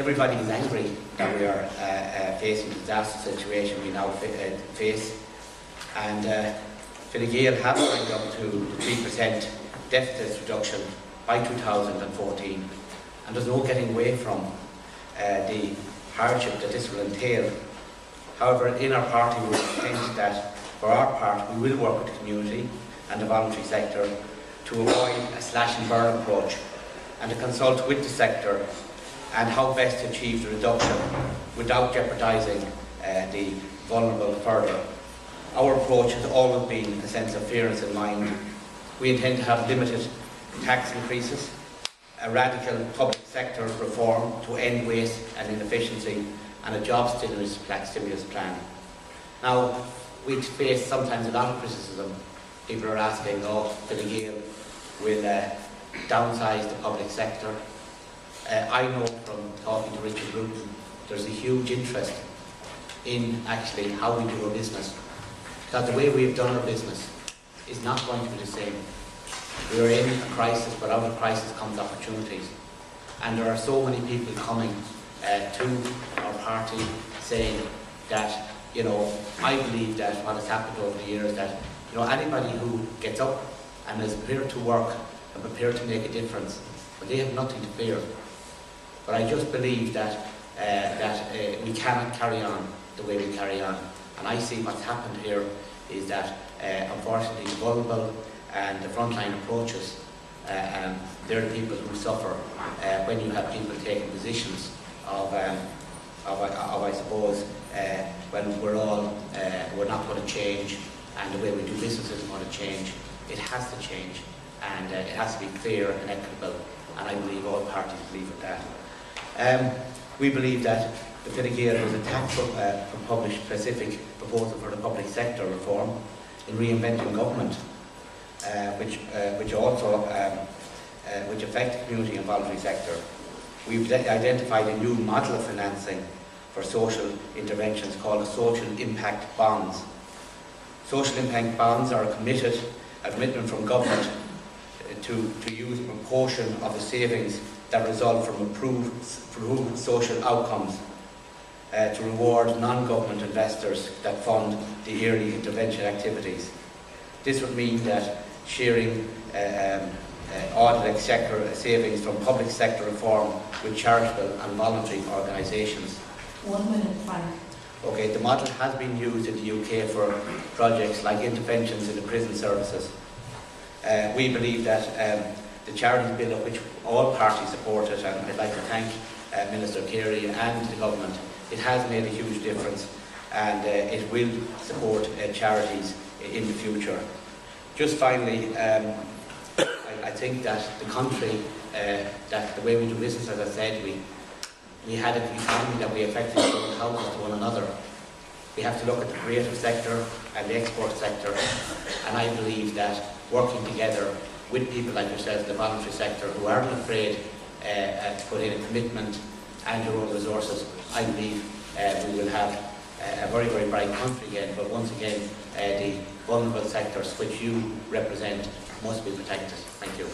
everybody is angry that we are facing the disaster situation we now face, and Gael have signed up to the 3% deficit reduction by 2014, and there's no getting away from the hardship that this will entail. However, in our party we think that for our part we will work with the community and the voluntary sector to avoid a slash and burn approach, and to consult with the sector and how best to achieve the reduction without jeopardising the vulnerable further. Our approach has always been a sense of fairness in mind. We intend to have limited tax increases, a radical public sector reform to end waste and inefficiency, and a job stimulus plan. Now, we face sometimes a lot of criticism. People are asking, oh, Gael will downsize the public sector. I know from talking to Richard Rutan, there's a huge interest in actually how we do our business. Because the way we've done our business is not going to be the same. We are in a crisis, but out of crisis comes opportunities. And there are so many people coming to our party saying that, I believe that what has happened over the years, that, anybody who gets up and is prepared to work and prepared to make a difference, but they have nothing to fear. But I just believe that we cannot carry on the way we carry on. And I see what's happened here is that, unfortunately, the vulnerable and the frontline approaches, they're the people who suffer when you have people taking positions of I suppose, when we're not going to change, and the way we do business isn't going to change. It has to change, and it has to be fair and equitable, and I believe all parties believe in that. We believe that the Feighan Gael was attacked from published specific proposal for the public sector reform in reinventing government, which also affect the community and voluntary sector. We've identified a new model of financing for social interventions called social impact bonds. Social impact bonds are a commitment from government to use a proportion of the savings that result from improved social outcomes to reward non-government investors that fund the early intervention activities. This would mean that sharing audit exchequer savings from public sector reform with charitable and voluntary organisations. 1 minute, Frank. Okay, the model has been used in the UK for projects like interventions in the prison services. We believe that the charities bill, of which all parties supported, and I'd like to thank Minister Carey and the government, it has made a huge difference, and it will support charities in the future. Just finally, I think that the country, that the way we do business, as I said, we had an economy that we effectively sold houses to one another. We have to look at the creative sector and the export sector, and I believe that working together with people like yourselves in the voluntary sector who aren't afraid to put in a commitment and your own resources, I believe we will have a very, very bright country again. But once again, the vulnerable sectors which you represent must be protected. Thank you.